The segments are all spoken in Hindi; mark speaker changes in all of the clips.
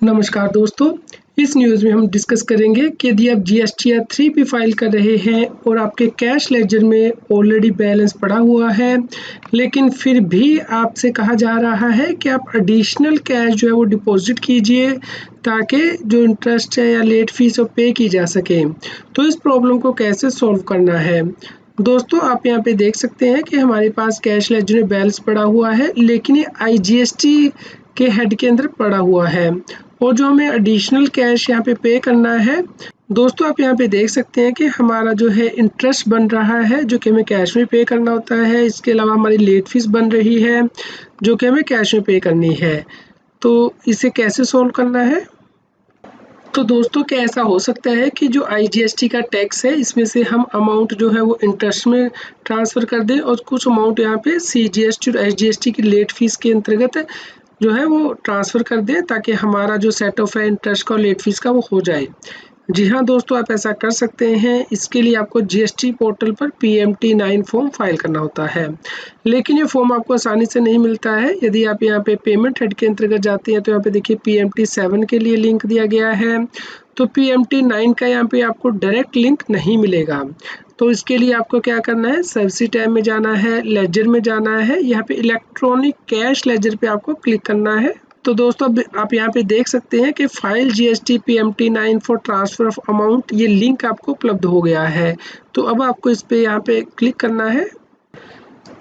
Speaker 1: नमस्कार दोस्तों, इस न्यूज़ में हम डिस्कस करेंगे कि यदि आप जीएसटी या 3P फाइल कर रहे हैं और आपके कैश लेजर में ऑलरेडी बैलेंस पड़ा हुआ है, लेकिन फिर भी आपसे कहा जा रहा है कि आप एडिशनल कैश जो है वो डिपॉजिट कीजिए ताकि जो इंटरेस्ट है या लेट फीस वो पे की जा सके। तो इस प्रॉब्लम को कैसे सॉल्व करना है? दोस्तों, आप यहाँ पे देख सकते हैं कि हमारे पास कैश लेजर में बैलेंस पड़ा हुआ है, लेकिन ये आईजीएसटी के हेड के अंदर पड़ा हुआ है और जो हमें एडिशनल कैश यहाँ पे करना है। दोस्तों, आप यहाँ पे देख सकते हैं कि हमारा जो है इंटरेस्ट बन रहा है जो कि हमें कैश में पे करना होता है। इसके अलावा हमारी लेट फीस बन रही है जो कि हमें कैश में पे करनी है। तो इसे कैसे सोल्व करना है? तो दोस्तों, क्या ऐसा हो सकता है कि जो आईजीएसटी का टैक्स है इसमें से हम अमाउंट जो है वो इंटरेस्ट में ट्रांसफ़र कर दें और कुछ अमाउंट यहाँ पे सीजीएसटी और एसजीएसटी की लेट फीस के अंतर्गत जो है वो ट्रांसफ़र कर दें ताकि हमारा जो सेट ऑफ है इंटरेस्ट का और लेट फीस का वो हो जाए। जी हाँ दोस्तों, आप ऐसा कर सकते हैं। इसके लिए आपको जीएसटी पोर्टल पर PMT9 फॉर्म फाइल करना होता है, लेकिन ये फॉर्म आपको आसानी से नहीं मिलता है। यदि आप यहाँ पे पेमेंट हेड के अंतर्गत जाते हैं तो यहाँ पे देखिए PMT7 के लिए लिंक दिया गया है, तो PMT9 का यहाँ पे आपको डायरेक्ट लिंक नहीं मिलेगा। तो इसके लिए आपको क्या करना है, सर्विस टैब में जाना है, लेजर में जाना है, यहाँ पे इलेक्ट्रॉनिक कैश लेजर पे आपको क्लिक करना है। तो दोस्तों, अब आप यहाँ पे देख सकते हैं कि file GST PMT9 for transfer of amount ये लिंक आपको उपलब्ध हो गया है। तो अब आपको इस पे यहाँ पे क्लिक करना है।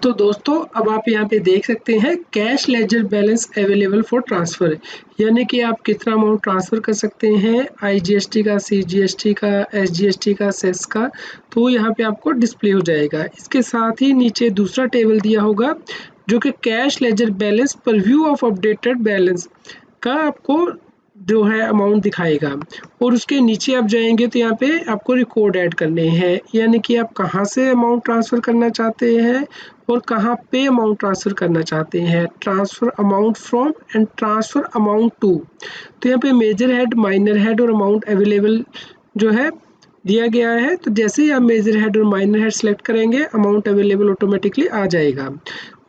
Speaker 1: तो दोस्तों, अब आप यहाँ पे देख सकते हैं cash ledger balance available for transfer, यानी कि आप कितना अमाउंट ट्रांसफ़र कर सकते हैं आईजीएसटी का, सीजीएसटी का, एसजीएसटी का, सेस का। तो यहाँ पे आपको डिस्प्ले हो जाएगा। इसके साथ ही नीचे दूसरा टेबल दिया होगा जो कि कैश लेजर बैलेंस पर व्यू ऑफ अपडेटेड बैलेंस का आपको जो है अमाउंट दिखाएगा और उसके नीचे आप जाएंगे तो यहाँ पे आपको रिकॉर्ड ऐड करने हैं, यानी कि आप कहाँ से अमाउंट ट्रांसफ़र करना चाहते हैं और कहाँ पे अमाउंट ट्रांसफ़र करना चाहते हैं। Transfer amount from and transfer amount to. तो यहाँ पे मेजर हेड, माइनर हेड और अमाउंट अवेलेबल जो है दिया गया है। तो जैसे ही आप मेजर हेड और माइनर हेड सेलेक्ट करेंगे अमाउंट अवेलेबल ऑटोमेटिकली आ जाएगा।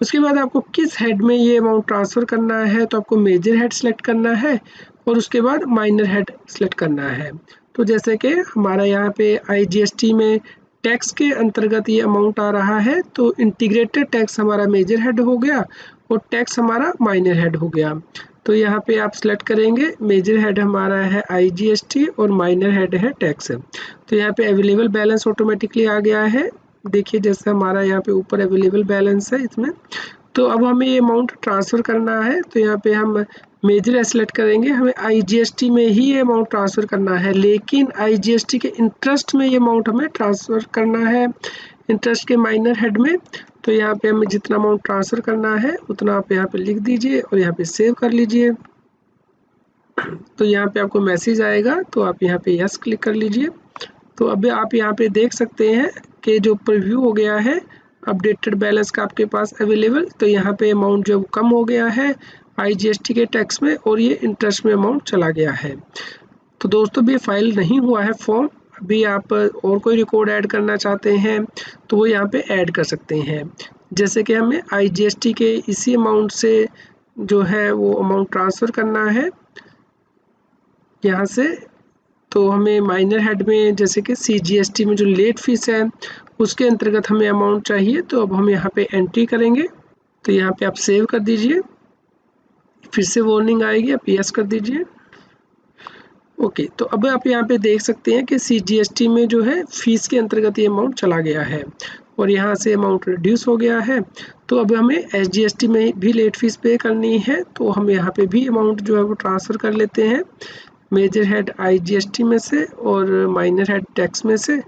Speaker 1: उसके बाद आपको किस हेड में ये अमाउंट ट्रांसफ़र करना है, तो आपको मेजर हेड सेलेक्ट करना है और उसके बाद माइनर हेड सेलेक्ट करना है। तो जैसे कि हमारा यहाँ पे आईजीएसटी में टैक्स के अंतर्गत ये अमाउंट आ रहा है, तो इंटीग्रेटेड टैक्स हमारा मेजर हेड हो गया और टैक्स हमारा माइनर हेड हो गया। तो यहाँ पे आप सेलेक्ट करेंगे, मेजर हेड हमारा है आईजीएसटी और माइनर हेड है टैक्स। तो यहाँ पे अवेलेबल बैलेंस ऑटोमेटिकली आ गया है। देखिए जैसे हमारा यहाँ पे ऊपर अवेलेबल बैलेंस है इसमें। तो अब हमें ये अमाउंट ट्रांसफ़र करना है, तो यहाँ पे हम मेजर सेलेक्ट करेंगे। हमें आईजीएसटी में ही ये अमाउंट ट्रांसफ़र करना है, लेकिन आईजीएसटी के इंटरेस्ट में ये अमाउंट हमें ट्रांसफ़र करना है, इंटरेस्ट के माइनर हेड में। तो यहाँ पे हमें जितना अमाउंट ट्रांसफ़र करना है उतना आप यहाँ पे लिख दीजिए और यहाँ पे सेव कर लीजिए। तो यहाँ पे आपको मैसेज आएगा, तो आप यहाँ पे यस क्लिक कर लीजिए। तो अब आप यहाँ पे देख सकते हैं कि जो प्रीव्यू हो गया है अपडेटेड बैलेंस का आपके पास अवेलेबल। तो यहाँ पे अमाउंट जो कम हो गया है आईजीएसटी के टैक्स में और ये इंटरेस्ट में अमाउंट चला गया है। तो दोस्तों, ये फाइल नहीं हुआ है फॉर्म। अभी आप और कोई रिकॉर्ड ऐड करना चाहते हैं तो वो यहाँ पे ऐड कर सकते हैं। जैसे कि हमें आईजीएसटी के इसी अमाउंट से जो है वो अमाउंट ट्रांसफ़र करना है यहाँ से। तो हमें माइनर हेड में जैसे कि सीजीएसटी में जो लेट फीस है उसके अंतर्गत हमें अमाउंट चाहिए, तो अब हम यहाँ पे एंट्री करेंगे। तो यहाँ पे आप सेव कर दीजिए, फिर से वार्निंग आएगी, आप यस कर दीजिए। ओके, तो अब आप यहाँ पे देख सकते हैं कि सीजीएसटी में जो है फीस के अंतर्गत ये अमाउंट चला गया है और यहाँ से अमाउंट रिड्यूस हो गया है। तो अब हमें एसजीएसटी में भी लेट फीस पे करनी है, तो हम यहाँ पे भी अमाउंट जो है वो ट्रांसफ़र कर लेते हैं मेजर हेड आईजीएसटी में से और माइनर हेड टैक्स में से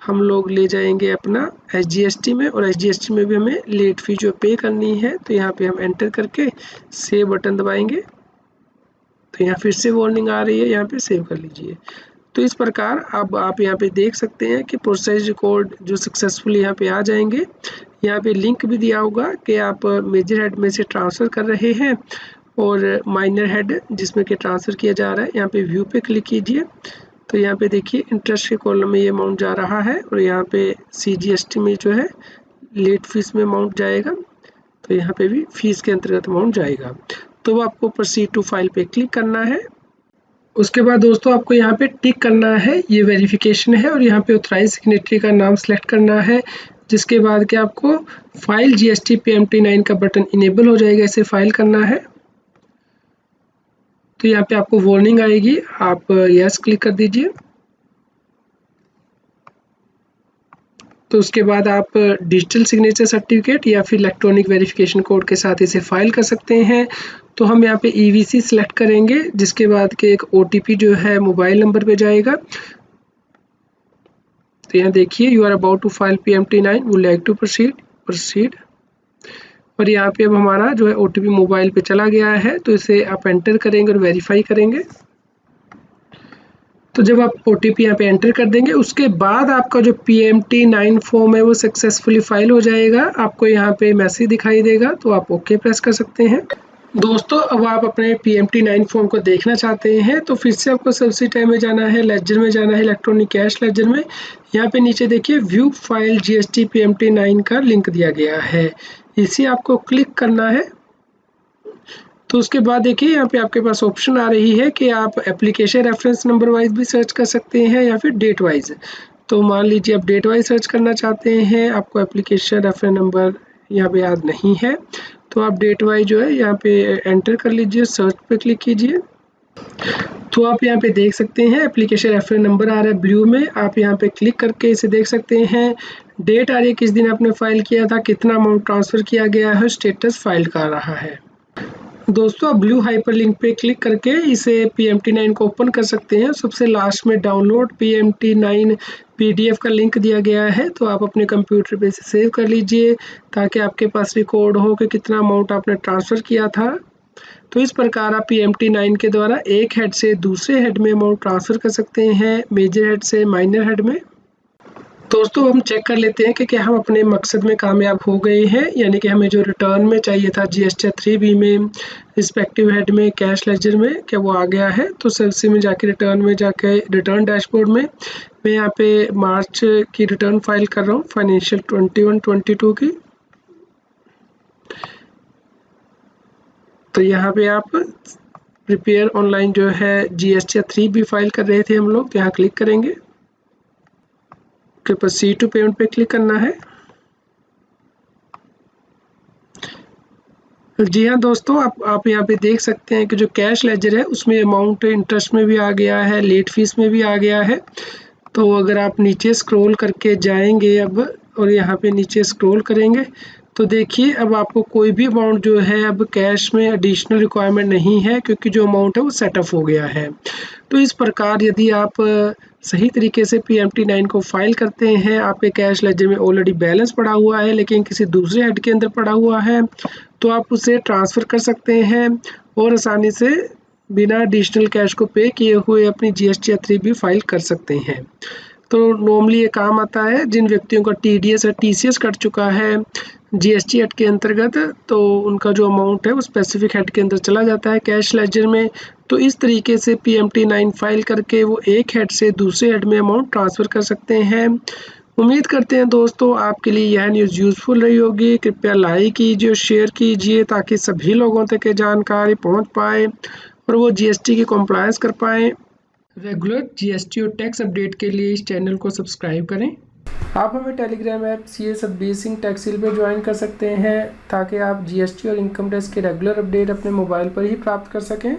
Speaker 1: हम लोग ले जाएंगे अपना एसजीएसटी में, और एसजीएसटी में भी हमें लेट फी जो पे करनी है। तो यहाँ पे हम एंटर करके सेव बटन दबाएंगे। तो यहाँ फिर से वार्निंग आ रही है, यहाँ पे सेव कर लीजिए। तो इस प्रकार अब आप यहाँ पे देख सकते हैं कि प्रोसेस रिकॉर्ड जो सक्सेसफुल यहाँ पे आ जाएंगे। यहाँ पे लिंक भी दिया होगा कि आप मेजर हेड में से ट्रांसफ़र कर रहे हैं और माइनर हेड जिसमें कि ट्रांसफ़र किया जा रहा है, यहाँ पे व्यू पे क्लिक कीजिए। तो यहाँ पे देखिए इंटरेस्ट के कॉलम में ये अमाउंट जा रहा है और यहाँ पे सीजीएसटी में जो है लेट फीस में अमाउंट जाएगा, तो यहाँ पे भी फीस के अंतर्गत अमाउंट जाएगा। तो वो आपको प्रोसीड टू फाइल पे क्लिक करना है। उसके बाद दोस्तों आपको यहाँ पे टिक करना है, ये वेरिफिकेशन है, और यहाँ पे ऑथराइज सिग्नेटरी का नाम सेलेक्ट करना है, जिसके बाद कि आपको फाइल GST PMT9 का बटन इनेबल हो जाएगा, इसे फाइल करना है। तो यहाँ पे आपको वार्निंग आएगी, आप यस क्लिक कर दीजिए। तो उसके बाद आप डिजिटल सिग्नेचर सर्टिफिकेट या फिर इलेक्ट्रॉनिक वेरिफिकेशन कोड के साथ इसे फाइल कर सकते हैं। तो हम यहाँ पे EVC सिलेक्ट करेंगे, जिसके बाद के एक OTP जो है मोबाइल नंबर पे जाएगा। तो यहाँ देखिए, you are about to file PMT9, would like to proceed. और यहाँ पे अब हमारा जो है OTP मोबाइल पे चला गया है, तो इसे आप एंटर करेंगे और वेरीफाई करेंगे। तो जब आप OTP यहाँ पे एंटर कर देंगे, उसके बाद आपका जो PMT9 फॉर्म है वो सक्सेसफुली फाइल हो जाएगा। आपको यहाँ पे मैसेज दिखाई देगा, तो आप ओके प्रेस कर सकते हैं। दोस्तों अब आप अपने PMT9 फॉर्म को देखना चाहते हैं, तो फिर से आपको सबसिटाइम में जाना है, लेजर में जाना है, इलेक्ट्रॉनिक कैश लेजर में। यहाँ पे नीचे देखिए व्यू फाइल GST PMT9 का लिंक दिया गया है, इसे आपको क्लिक करना है। तो उसके बाद देखिए यहाँ पे आपके पास ऑप्शन आ रही है कि आप एप्लीकेशन रेफरेंस नंबर वाइज भी सर्च कर सकते हैं या फिर डेट वाइज। तो मान लीजिए आप डेट वाइज सर्च करना चाहते हैं, आपको एप्लीकेशन रेफरेंस नंबर यहाँ पे याद नहीं है, तो आप डेट वाइज जो है यहाँ पे एंटर कर लीजिए, सर्च पे क्लिक कीजिए। तो आप यहाँ पे देख सकते हैं एप्लीकेशन रेफरेंस नंबर आ रहा है ब्लू में, आप यहाँ पे क्लिक करके इसे देख सकते हैं। डेट आ रही है, किस दिन आपने फाइल किया था, कितना अमाउंट ट्रांसफ़र किया गया है, स्टेटस फाइल का आ रहा है। दोस्तों आप ब्लू हाइपरलिंक पे क्लिक करके इसे PMT9 को ओपन कर सकते हैं। सबसे लास्ट में डाउनलोड PMT9 PDF का लिंक दिया गया है, तो आप अपने कंप्यूटर पे इसे सेव कर लीजिए, ताकि आपके पास रिकॉर्ड हो कि कितना अमाउंट आपने ट्रांसफ़र किया था। तो इस प्रकार आप PMT9 के द्वारा एक हेड से दूसरे हेड में अमाउंट ट्रांसफ़र कर सकते हैं, मेजर हेड से माइनर हेड में। दोस्तों हम चेक कर लेते हैं कि क्या हम अपने मकसद में कामयाब हो गए हैं, यानी कि हमें जो रिटर्न में चाहिए था GST 3B में, रिस्पेक्टिव हेड में, कैश लेजर में, क्या वो आ गया है। तो सेल्स में जाके रिटर्न में जाके रिटर्न डैशबोर्ड में मैं यहाँ पे मार्च की रिटर्न फाइल कर रहा हूँ, फाइनेंशियल 21-22 की। तो यहाँ पे आप प्रिपेयर ऑनलाइन जो है GST 3B फाइल कर रहे थे हम लोग, तो यहाँ क्लिक करेंगे, के ऊपर सी टू पेमेंट पे क्लिक करना है। जी हाँ दोस्तों, आप यहाँ पे देख सकते हैं कि जो कैश लेजर है उसमें अमाउंट इंटरेस्ट में भी आ गया है, लेट फीस में भी आ गया है। तो अगर आप नीचे स्क्रॉल करके जाएंगे अब, और यहाँ पे नीचे स्क्रॉल करेंगे, तो देखिए अब आपको कोई भी अमाउंट जो है अब कैश में एडिशनल रिक्वायरमेंट नहीं है, क्योंकि जो अमाउंट है वो सेटअप हो गया है। तो इस प्रकार यदि आप सही तरीके से PMT9 को फाइल करते हैं, आपके कैश लेजर में ऑलरेडी बैलेंस पड़ा हुआ है लेकिन किसी दूसरे हेड के अंदर पड़ा हुआ है, तो आप उसे ट्रांसफ़र कर सकते हैं और आसानी से बिना एडिशनल कैश को पे किए हुए अपनी GST 3B फाइल कर सकते हैं। तो नॉर्मली ये काम आता है जिन व्यक्तियों का TDS या TCS कट चुका है GST हेड के अंतर्गत, तो उनका जो अमाउंट है वो स्पेसिफिक हेड के अंदर चला जाता है कैश लेजर में। तो इस तरीके से PMT9 फाइल करके वो एक हेड से दूसरे हेड में अमाउंट ट्रांसफ़र कर सकते हैं। उम्मीद करते हैं दोस्तों आपके लिए यह न्यूज़ यूज़फुल रही होगी। कृपया लाइक कीजिए और शेयर कीजिए, ताकि सभी लोगों तक ये जानकारी पहुंच पाए और वो GST की कंप्लायंस कर पाएँ। रेगुलर GST और टैक्स अपडेट के लिए इस चैनल को सब्सक्राइब करें। आप हमें telegram app CS Satbir Singh टैक्सील पे ज्वाइन कर सकते हैं, ताकि आप GST और इनकम टैक्स के रेगुलर अपडेट अपने मोबाइल पर ही प्राप्त कर सकें।